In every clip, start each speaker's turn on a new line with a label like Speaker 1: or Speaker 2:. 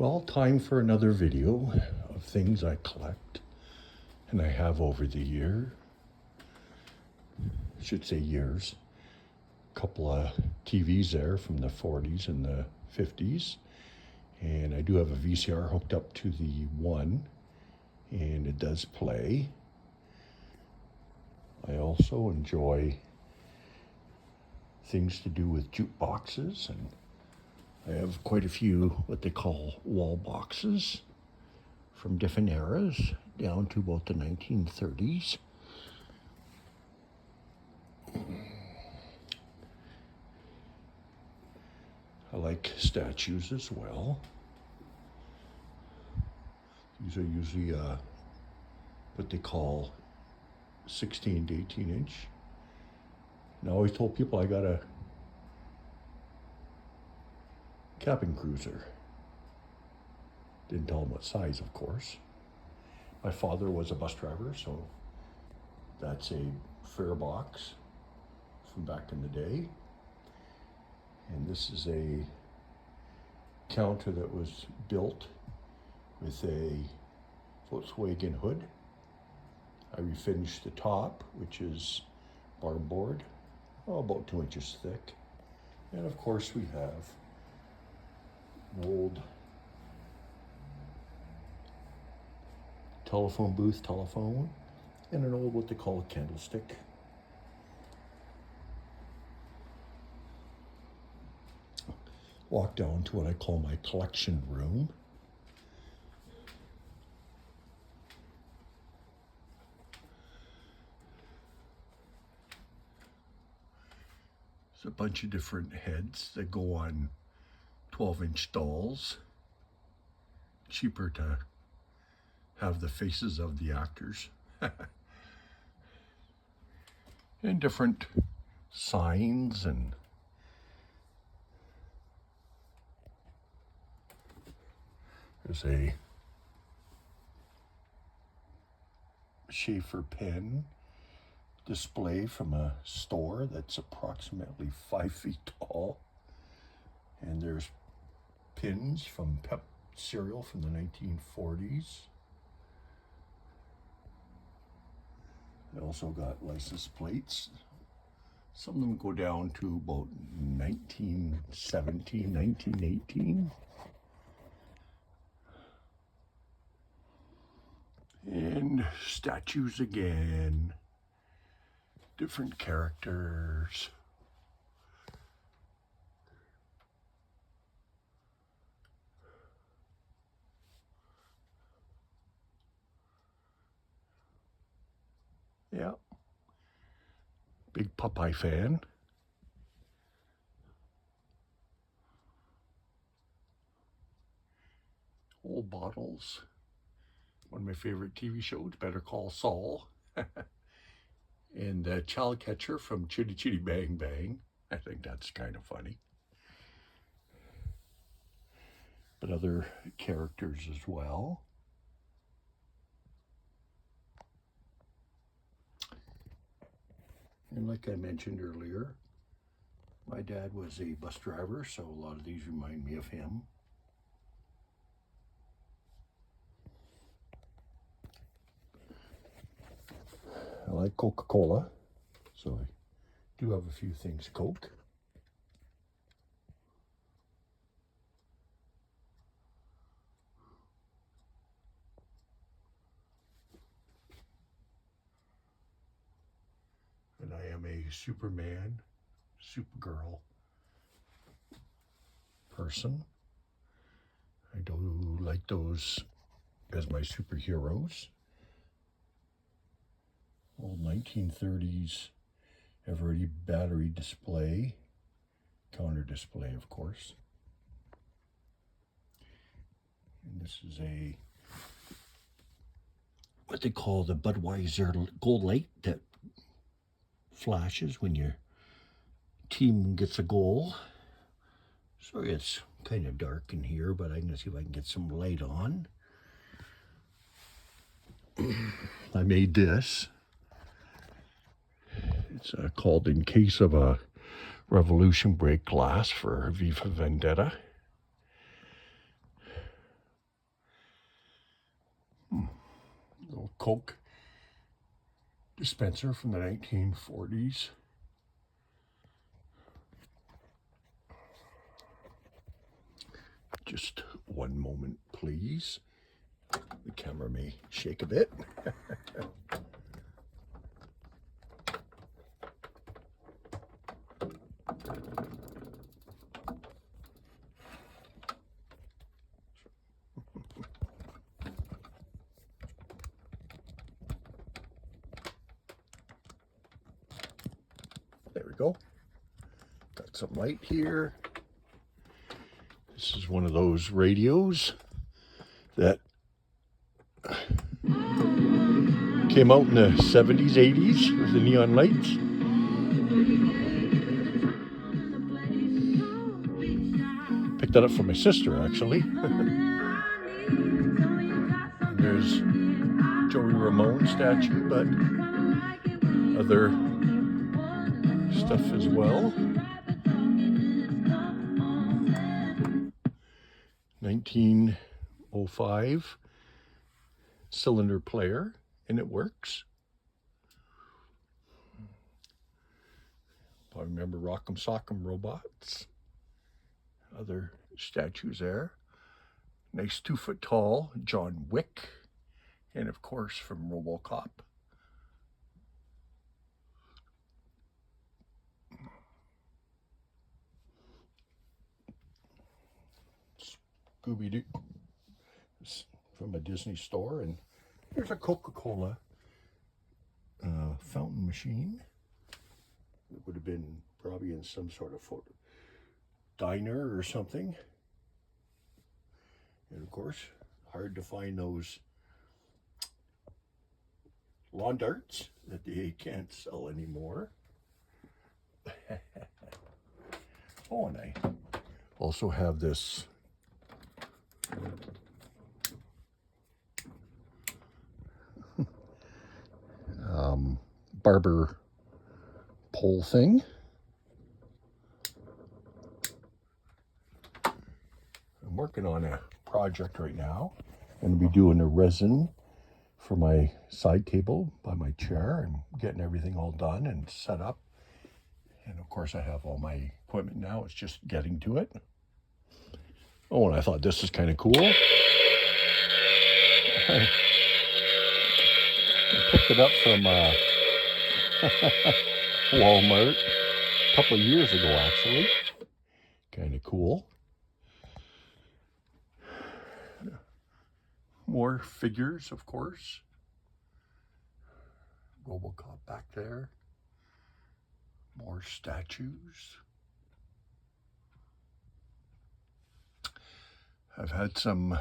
Speaker 1: Well, time for another video of things I collect and I have over the year. I should say years. A couple of TVs there from the 40s and the 50s. And I do have a VCR hooked up to the one, and it does play. I also enjoy things to do with jukeboxes, and I have quite a few what they call wall boxes from different eras down to about the 1930s. I like statues as well. These are usually what they call 16 to 18 inch. And I always told people I got a cabin cruiser. Didn't tell them what size, of course. My father was a bus driver, so that's a fare box from back in the day. And this is a counter that was built with a Volkswagen hood. I refinished the top, which is barboard, about 2 inches thick. And of course we have an old telephone booth telephone and an old what they call a candlestick. Walk down to what I call my collection room. There's a bunch of different heads that go on 12-inch dolls. Cheaper to have the faces of the actors. And different signs and there's a Schaefer pen display from a store that's approximately 5 feet tall. And there's pins from Pep cereal from the 1940s. I also got license plates. Some of them go down to about 1917, 1918. And statues again, different characters. Yeah, big Popeye fan. Old bottles. One of my favorite TV shows, Better Call Saul. And the child catcher from Chitty Chitty Bang Bang. I think that's kind of funny. But other characters as well. And like I mentioned earlier, my dad was a bus driver, so a lot of these remind me of him. I like Coca-Cola, so I do have a few things Coke. And I am a Superman, Supergirl person. I do like those as my superheroes. Old 1930s Eveready battery display, counter display, of course. And this is a what they call the Budweiser gold light that flashes when your team gets a goal. Sorry, it's kind of dark in here, but I'm gonna see if I can get some light on. I made this. It's called In Case of a Revolution Break Glass for Viva Vendetta. Coke dispenser from the 1940s. Just one moment, please. The camera may shake a bit. There we go. Got some light here. This is one of those radios that came out in the 70s, 80s with the neon lights. Picked that up from my sister, actually. And there's Joey Ramone statue, but other stuff as well. 1905 cylinder player, and it works. I remember Rock'em Sock'em Robots. Other statues there. Nice 2-foot tall John Wick, and of course from RoboCop. Scooby-Doo from a Disney store, and there's a Coca-Cola fountain machine. It would have been probably in some sort of diner or something. And of course, hard to find those lawn darts that they can't sell anymore. Oh, and I also have this barber pole thing. I'm working on a project right now. I'm going to be doing a resin for my side table by my chair and getting everything all done and set up. And of course I have all my equipment now. It's just getting to it. Oh, and I thought this is kind of cool. I picked it up from Walmart a couple of years ago, actually. Kind of cool. More figures, of course. RoboCop back there. More statues. I've had some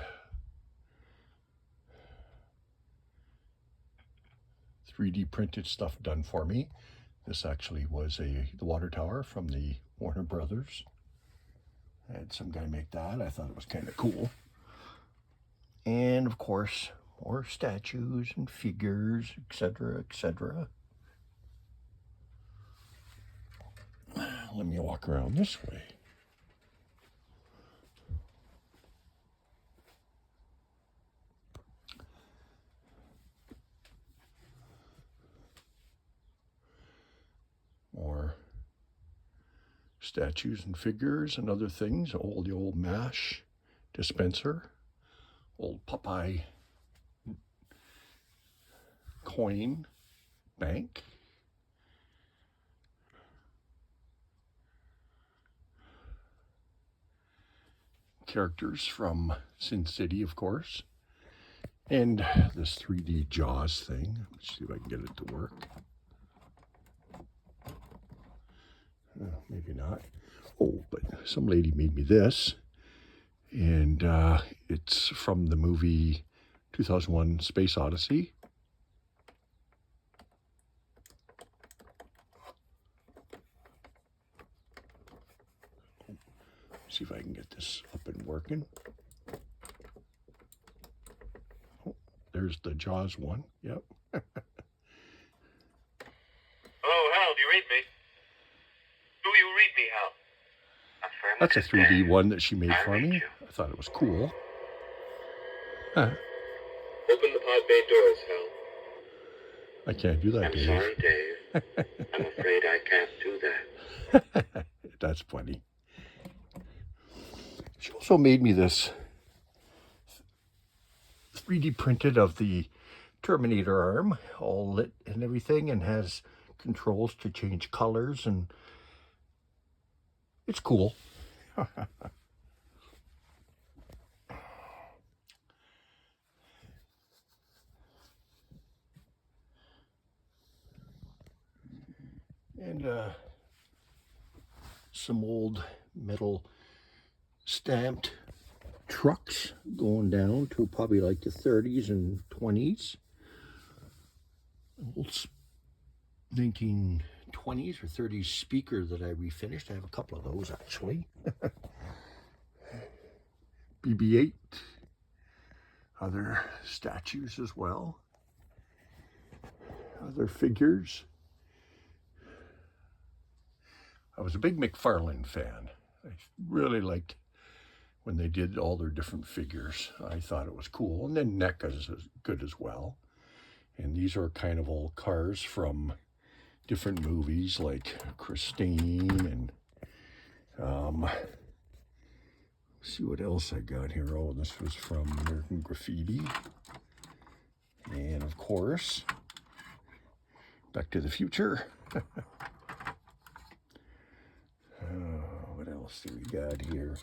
Speaker 1: 3D printed stuff done for me. This actually was the water tower from the Warner Brothers. I had some guy make that. I thought it was kind of cool. And of course, more statues and figures, etc., etc. Let me walk around this way. More statues and figures and other things. The old MASH dispenser. Old Popeye coin bank. Characters from Sin City, of course. And this 3D Jaws thing. Let's see if I can get it to work. Maybe not. Oh, but some lady made me this. And it's from the movie 2001 Space Odyssey. See if I can get this up and working. Oh, there's the Jaws one. Yep.
Speaker 2: Oh, Hal, do you read me? Do you read me, Hal?
Speaker 1: That's a 3D one that she made for me. I thought it was cool.
Speaker 2: Open the pod bay doors, Hal.
Speaker 1: I can't do that,
Speaker 2: I'm
Speaker 1: Dave.
Speaker 2: sorry, Dave. I'm afraid I can't do that.
Speaker 1: That's funny. She also made me this 3D printed of the Terminator arm, all lit and everything, and has controls to change colors, and it's cool. And some old metal stamped trucks going down to probably like the 30s and 20s. Old 1920s or 30s speaker that I refinished. I have a couple of those actually. BB-8. Other statues as well. Other figures. I was a big McFarlane fan. I really liked when they did all their different figures. I thought it was cool. And then NECA's is good as well. And these are kind of old cars from different movies like Christine and see what else I got here. Oh, this was from American Graffiti. And of course, Back to the Future. What else do we got here?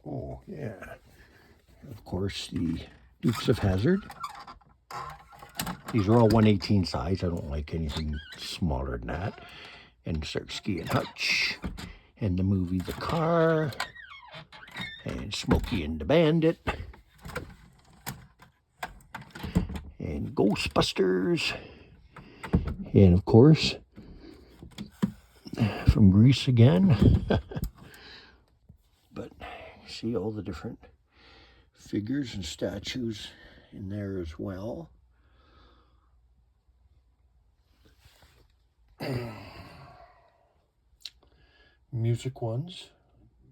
Speaker 1: Oh, yeah. Of course, the Dukes of Hazzard. These are all 1/18 size. I don't like anything smaller than that. And Starsky and Hutch. And the movie The Car. And Smokey and the Bandit. And Ghostbusters. And of course, from Greece again. But see all the different figures and statues in there as well. Music ones,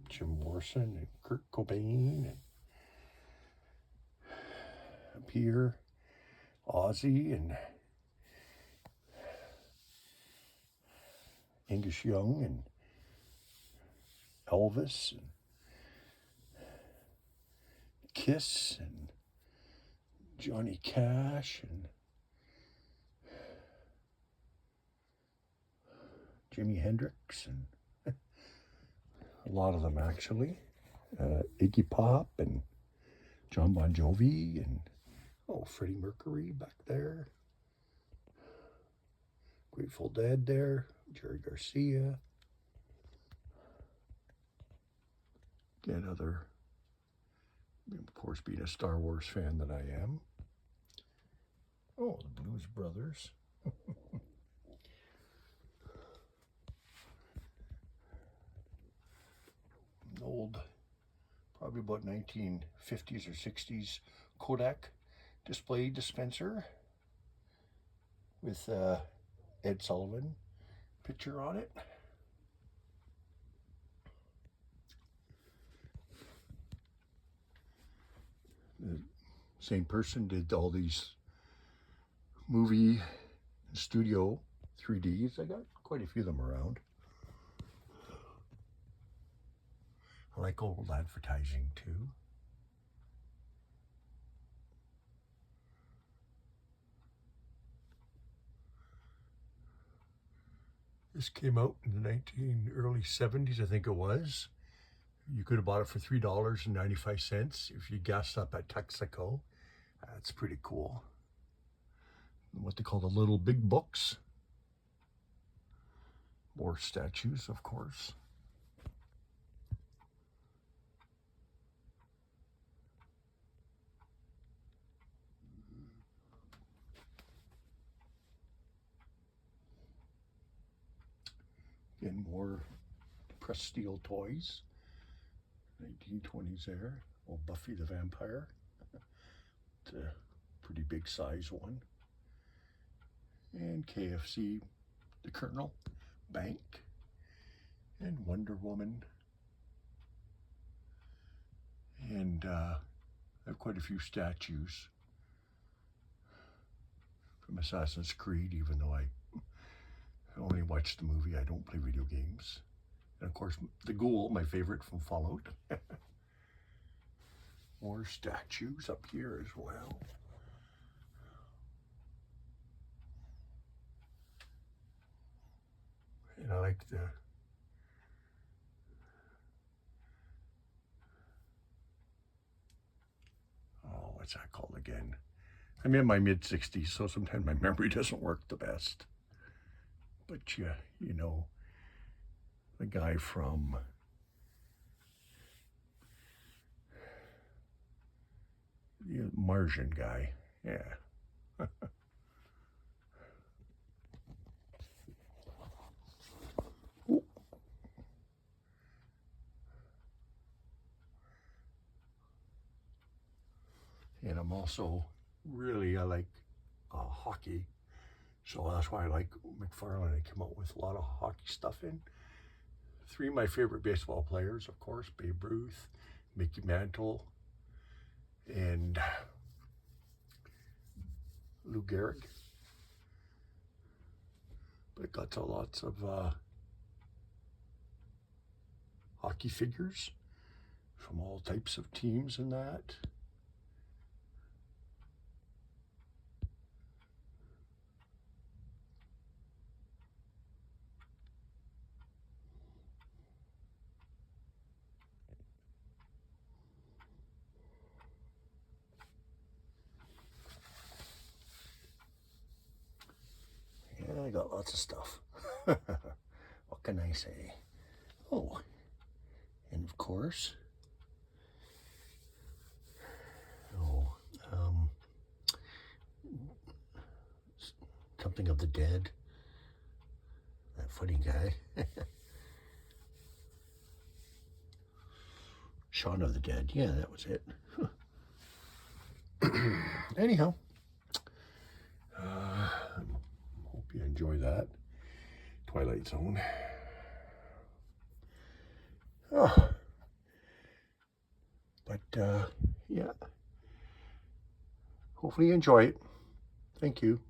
Speaker 1: Jim Morrison and Kurt Cobain, and up here, Ozzy and Angus Young and Elvis and Kiss and Johnny Cash and Jimi Hendrix and a lot of them actually. Iggy Pop and John Bon Jovi and Freddie Mercury back there. Grateful Dead there. Jerry Garcia. Again, of course, being a Star Wars fan that I am. Oh, the Blues Brothers. Old, probably about 1950s or 60s Kodak display dispenser with Ed Sullivan picture on it. The same person did all these movie and studio 3Ds. I got quite a few of them around. I like old advertising too. This came out in the early 70s, I think it was. You could have bought it for $3.95 if you gassed up at Texaco. That's pretty cool. What they call the little big books. More statues, of course. Again, more pressed steel toys. 1920s there. Oh, Buffy the Vampire. It's a pretty big size one. And KFC, the Colonel, Bank, and Wonder Woman. And I have quite a few statues from Assassin's Creed, even though I only watched the movie. I don't play video games. And of course, the Ghoul, my favorite from Fallout. More statues up here as well. And I like the what's that called again? I'm in my mid-60s, so sometimes my memory doesn't work the best. But you know, the guy from the Martian guy, yeah. And I'm also I like hockey. So that's why I like McFarlane. They came out with a lot of hockey stuff in. 3 of my favorite baseball players, of course, Babe Ruth, Mickey Mantle, and Lou Gehrig. But it got to lots of hockey figures from all types of teams and that. Yeah, I got lots of stuff. What can I say? Oh, and of course, something of the dead. That funny guy. Shaun of the Dead. Yeah, that was it. Anyhow, hope you enjoy that. Twilight Zone. Oh. But, yeah. Hopefully you enjoy it. Thank you.